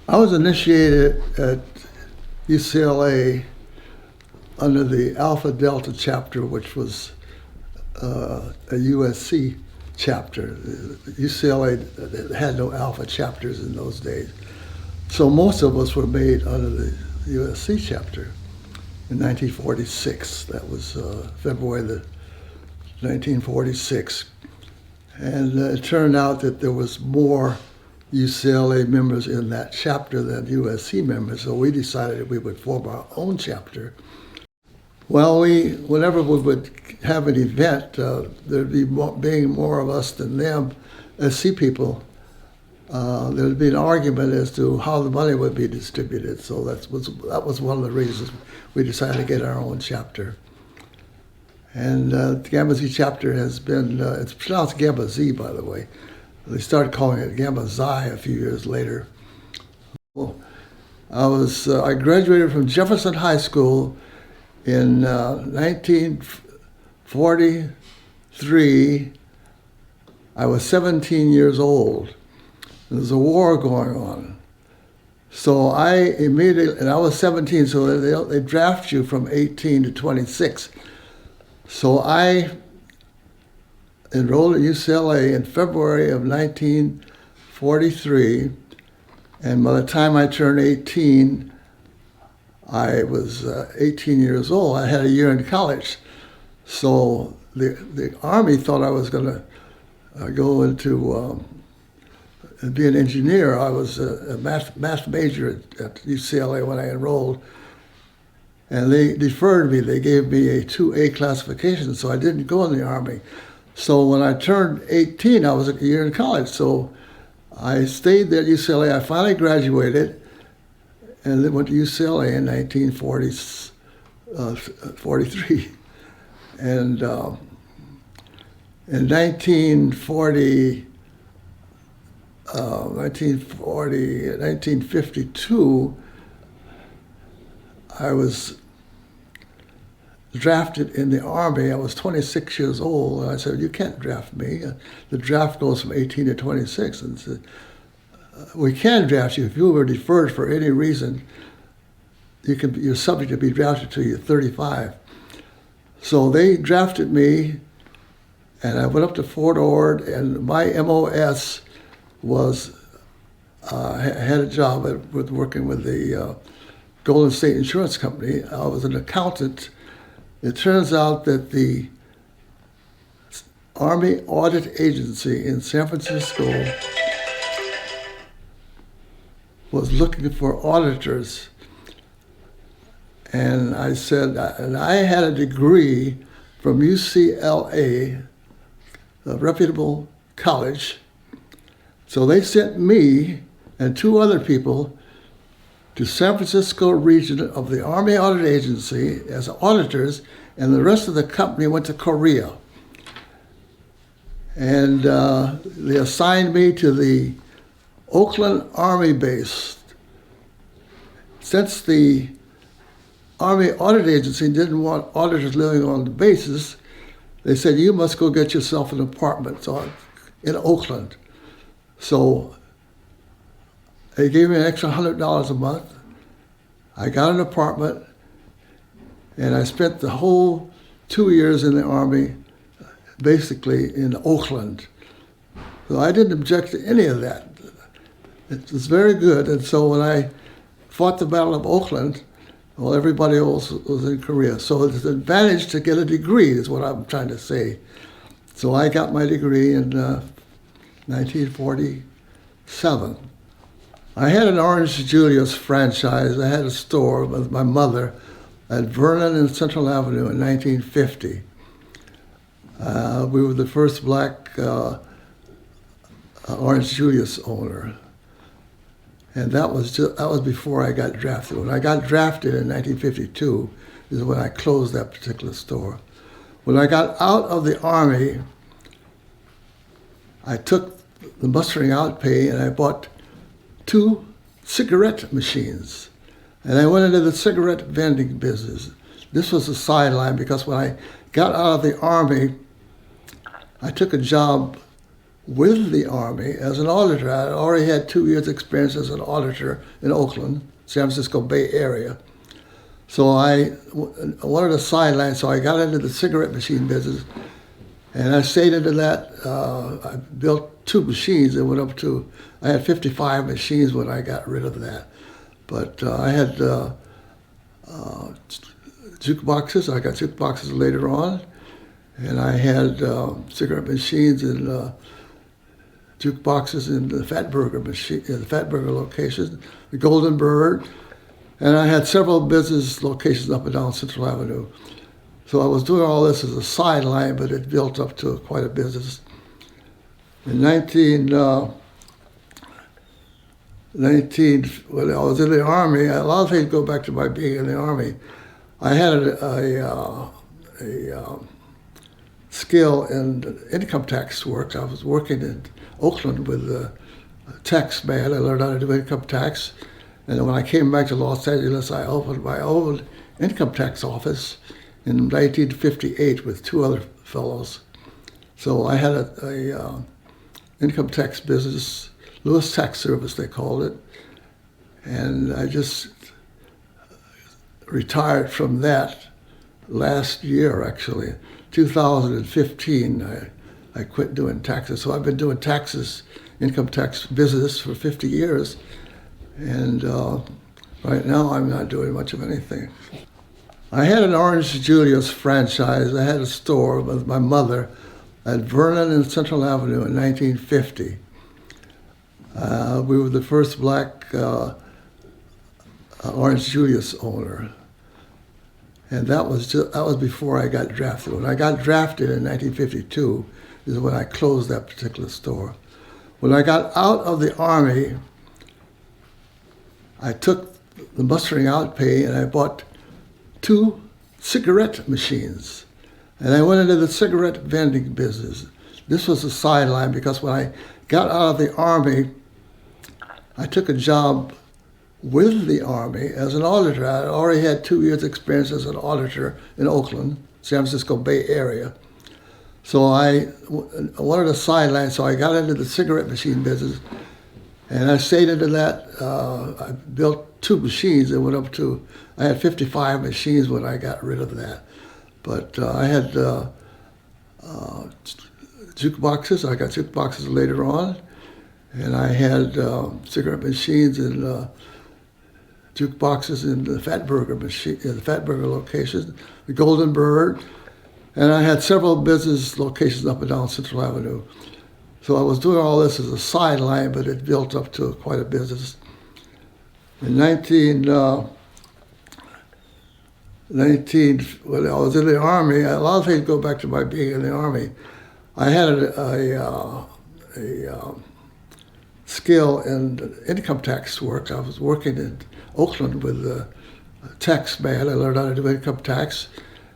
I was initiated at UCLA under the Alpha Delta chapter, which was a USC chapter. UCLA had no Alpha chapters in those days. So most of us were made under the USC chapter in 1946. That was February the 1946. And it turned out that there was more UCLA members in that chapter than USC members, so we decided we would form our own chapter. Well, whenever we would have an event, there'd be being more of us than them SC people. There'd be an argument as to how the money would be distributed. So that was one of the reasons we decided to get our own chapter. And the Gamma Z chapter has been, it's pronounced Gamma Z, by the way. They started calling it Gamma Xi a few years later. Well, I graduated from Jefferson High School in 1943. I was 17 years old. There was a war going on. So I immediately, and I was 17, so they draft you from 18 to 26. So I enrolled at UCLA in February of 1943, and by the time I turned 18, I was 18 years old. I had a year in college. So the Army thought I was going to go into be an engineer. I was a math major at UCLA when I enrolled, and they deferred me. They gave me a 2A classification, so I didn't go in the Army. So when I turned 18, I was a year in college. So I stayed there at UCLA. I finally graduated and then went to UCLA in 1943. And in 1952, I was drafted in the Army. I was 26 years old, and I said, "You can't draft me. The draft goes from 18 to 26." And said, "We can draft you if you were deferred for any reason. You're subject to be drafted till you're 35." So they drafted me, and I went up to Fort Ord, and my MOS was I had a job with working with the Golden State Insurance Company. I was an accountant. It turns out that the Army Audit Agency in San Francisco was looking for auditors. And I said, and I had a degree from UCLA, a reputable college. So they sent me and two other people to San Francisco region of the Army Audit Agency as auditors, and the rest of the company went to Korea. And they assigned me to the Oakland Army base. Since the Army Audit Agency didn't want auditors living on the bases, they said, "You must go get yourself an apartment in Oakland." So they gave me an extra $100 a month. I got an apartment, and I spent the whole 2 years in the Army basically in Oakland. So I didn't object to any of that. It was very good. And so when I fought the Battle of Oakland, well, everybody else was in Korea. So it's an advantage to get a degree is what I'm trying to say. So I got my degree in 1947. I had an Orange Julius franchise. I had a store with my mother at Vernon and Central Avenue in 1950. We were the first black Orange Julius owner. And that was before I got drafted. When I got drafted in 1952 is when I closed that particular store. When I got out of the Army, I took the mustering out pay and I bought 2 cigarette machines. And I went into the cigarette vending business. This was a sideline because when I got out of the Army, I took a job with the Army as an auditor. I already had 2 years' experience as an auditor in Oakland, San Francisco Bay Area. So I wanted a sideline, so I got into the cigarette machine business, and I stayed into that. I built 2 machines and went up to, I had 55 machines when I got rid of that. But I had jukeboxes. I got jukeboxes later on, and I had cigarette machines and jukeboxes in the Fatburger machine, the Fatburger location, the Golden Bird, and I had several business locations up and down Central Avenue. So I was doing all this as a sideline, but it built up to quite a business. In when I was in the Army, a lot of things go back to my being in the Army. I had a skill in income tax work. I was working in Oakland with a tax man. I learned how to do income tax. And when I came back to Los Angeles, I opened my own income tax office in 1958 with 2 other fellows. So I had a income tax business, Lewis Tax Service they called it, and I just retired from that last year actually. 2015 I quit doing taxes. So I've been doing taxes, income tax business for 50 years, and right now I'm not doing much of anything. I had an Orange Julius franchise. I had a store with my mother at Vernon and Central Avenue in 1950. We were the first black Orange Julius owner. And that was before I got drafted. When I got drafted in 1952 is when I closed that particular store. When I got out of the Army, I took the mustering out pay and I bought 2 cigarette machines. And I went into the cigarette vending business. This was a sideline because when I got out of the Army, I took a job with the Army as an auditor. I already had 2 years' experience as an auditor in Oakland, San Francisco Bay Area. So I wanted a sideline, so I got into the cigarette machine business, and I stayed into that. I built 2 machines and went up to, I had 55 machines when I got rid of that. But I had jukeboxes. I got jukeboxes later on, and I had cigarette machines and jukeboxes in the Fatburger machine, the Fatburger location, the Golden Bird, and I had several business locations up and down Central Avenue. So I was doing all this as a sideline, but it built up to quite a business. In when I was in the Army, a lot of things go back to my being in the Army. I had a skill in income tax work. I was working in Oakland with a tax man. I learned how to do income tax.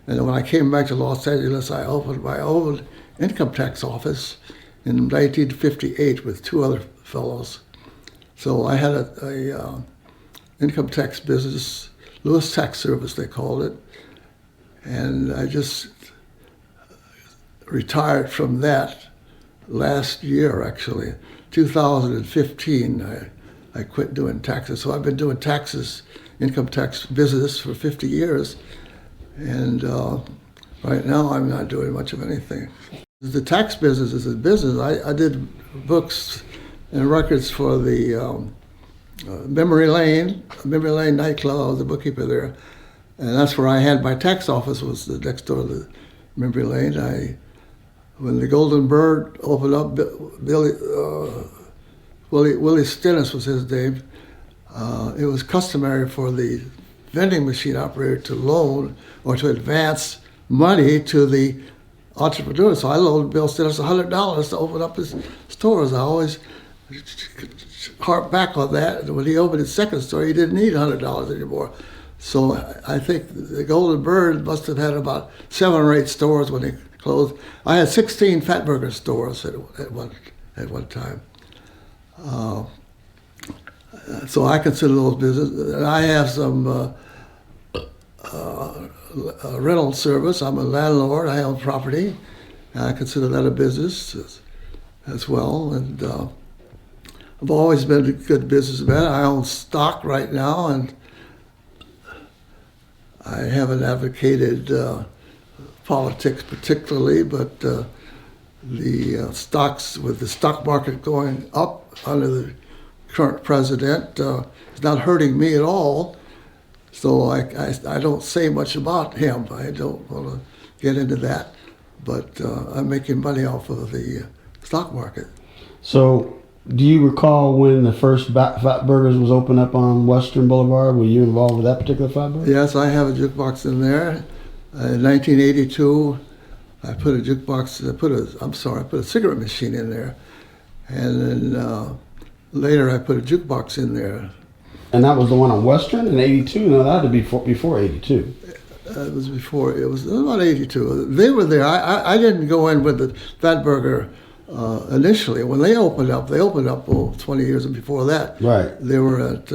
And when I came back to Los Angeles, I opened my own income tax office in 1958 with 2 other fellows. So I had a income tax business, Lewis Tax Service they called it, and I just retired from that last year actually. 2015 I quit doing taxes. So I've been doing taxes, income tax business for 50 years, and right now I'm not doing much of anything. The tax business is a business. I did books and records for the Memory Lane nightclub. I was the bookkeeper there, and that's where I had my tax office, was the next door to the Memory Lane. When the Golden Bird opened up, Willie Stennis was his name. It was customary for the vending machine operator to loan or to advance money to the entrepreneur. So I loaned Bill Stennis $100 to open up his stores. I always harp back on that. When he opened his second store, he didn't need $100 anymore. So I think the Golden Bird must have had about 7 or 8 stores when he closed. I had 16 Fatburger stores at one time. So I consider those business. And I have some rental service. I'm a landlord. I own property. I consider that a business. as well. And I've always been a good businessman. I own stock right now, and I haven't advocated politics particularly, but the stocks, with the stock market going up under the current president, is not hurting me at all. So I don't say much about him. I don't want to get into that, but I'm making money off of the stock market. So, do you recall when the first Fat Burgers was opened up on Western Boulevard? Were you involved with that particular Fat Burger? Yes, I have a jukebox in there. In 1982, I put a cigarette machine in there, and then later I put a jukebox in there. And that was the one on Western in '82. No, that had to be before '82. It was before. It was about '82. They were there. I didn't go in with the Fat Burger initially. When they opened up 20 years before that. Right. They were at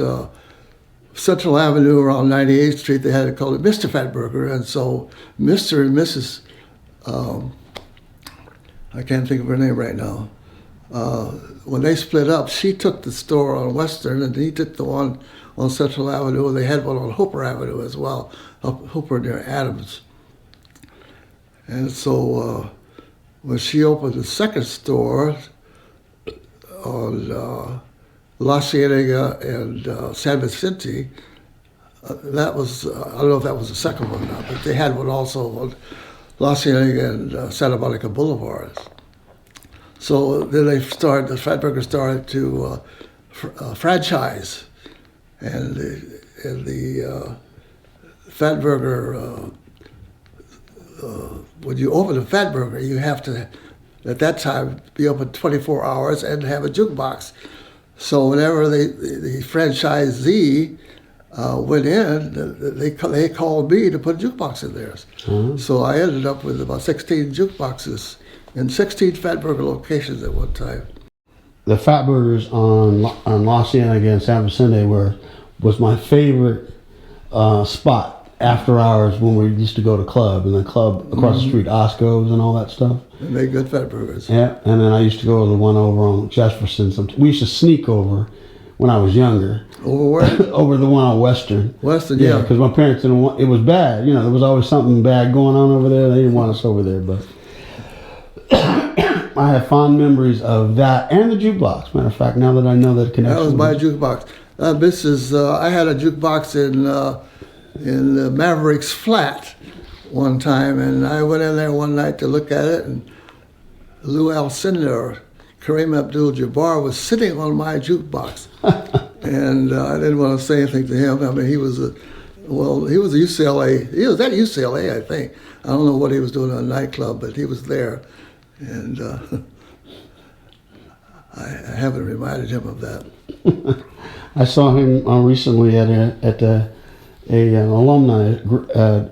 Central Avenue around 98th Street. They had to call it Mr. Fat Burger, and so Mr. and Mrs. I can't think of her name right now. When they split up, she took the store on Western, and he took the one on Central Avenue, and they had one on Hooper Avenue as well, up Hooper near Adams. And so when she opened the second store on La Cienega and San Vicente, that was, I don't know if that was the second one or not, but they had one also on La Cienega and Santa Monica Boulevards. So then the Fat Burger started to franchise, and the Fat Burger, when you open a Fat Burger, you have to, at that time, be open 24 hours and have a jukebox. So whenever the franchisee went in, they called me to put a jukebox in theirs. Mm-hmm. So I ended up with about 16 jukeboxes in 16 Fat Burger locations at one time. The Fat Burgers on La Cienega and San Vicente was my favorite spot after hours when we used to go to club, and the club across the street, Osco's and all that stuff. They made good Fat Burgers. Yeah, and then I used to go to the one over on Jefferson. We used to sneak over when I was younger. Over where? Over the one on Western. Western, yeah. Because my parents didn't want, it was bad. You know, there was always something bad going on over there. They didn't want us over there, but I have fond memories of that and the jukebox. Matter of fact, now that I know that connection. That was my jukebox. I had a jukebox in Maverick's flat one time, and I went in there one night to look at it, and Lou Alcindor, Kareem Abdul-Jabbar, was sitting on my jukebox. And I didn't want to say anything to him. I mean, he was a UCLA. He was at UCLA, I think. I don't know what he was doing in a nightclub, but he was there. And I haven't reminded him of that. I saw him recently at an alumni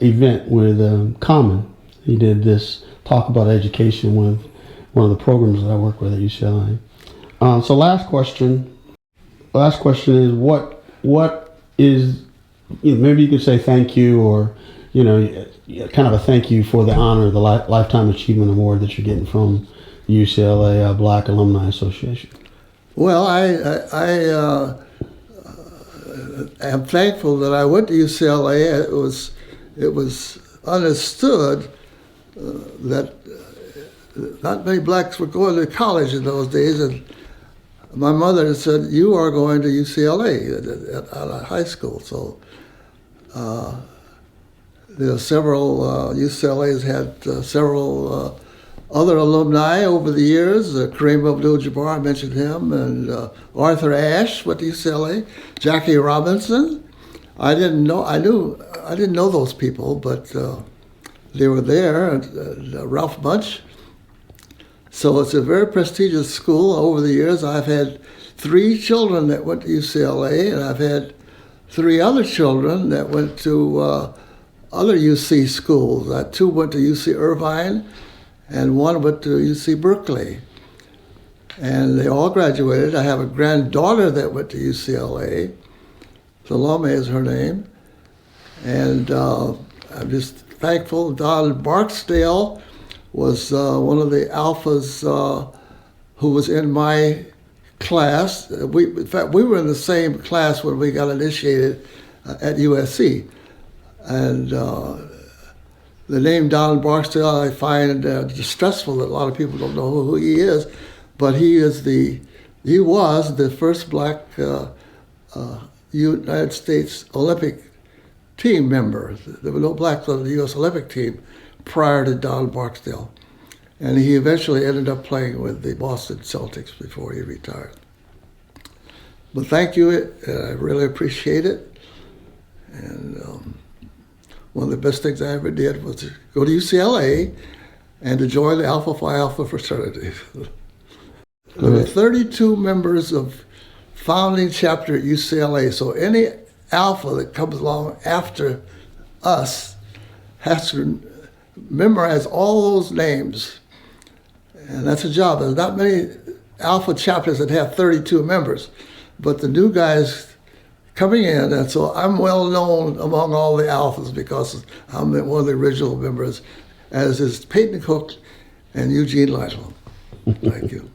event with Common. He did this talk about education with one of the programs that I work with at UCLA. So last question is what is, maybe you could say thank you, or kind of a thank you for the honor, the Lifetime Achievement Award that you're getting from the UCLA Black Alumni Association. Well, I am thankful that I went to UCLA. It was understood that not many blacks were going to college in those days, and my mother said, "You are going to UCLA at a high school." So several UCLA's had several other alumni over the years. Kareem Abdul-Jabbar, I mentioned him, and Arthur Ashe went to UCLA. Jackie Robinson. I didn't know those people, but they were there. And Ralph Bunch. So it's a very prestigious school. Over the years, I've had 3 children that went to UCLA, and I've had 3 other children that went to other UC schools. 2 went to UC Irvine, and 1 went to UC Berkeley. And they all graduated. I have a granddaughter that went to UCLA. Salome is her name. And I'm just thankful. Don Barksdale was one of the Alpha's who was in my class. In fact, we were in the same class when we got initiated at USC. And the name Donald Barksdale, I find distressful that a lot of people don't know who he is, but he was the first black United States Olympic team member. There were no blacks on the U.S. Olympic team prior to Donald Barksdale. And he eventually ended up playing with the Boston Celtics before he retired. But thank you, I really appreciate it. And one of the best things I ever did was to go to UCLA and to join the Alpha Phi Alpha fraternity. There were 32 members of founding chapter at UCLA, so any Alpha that comes along after us has to memorize all those names. And that's a job. There's not many Alpha chapters that have 32 members, but the new guys coming in, and so I'm well known among all the Alphas because I'm one of the original members, as is Peyton Cook and Eugene Lytle. Thank you.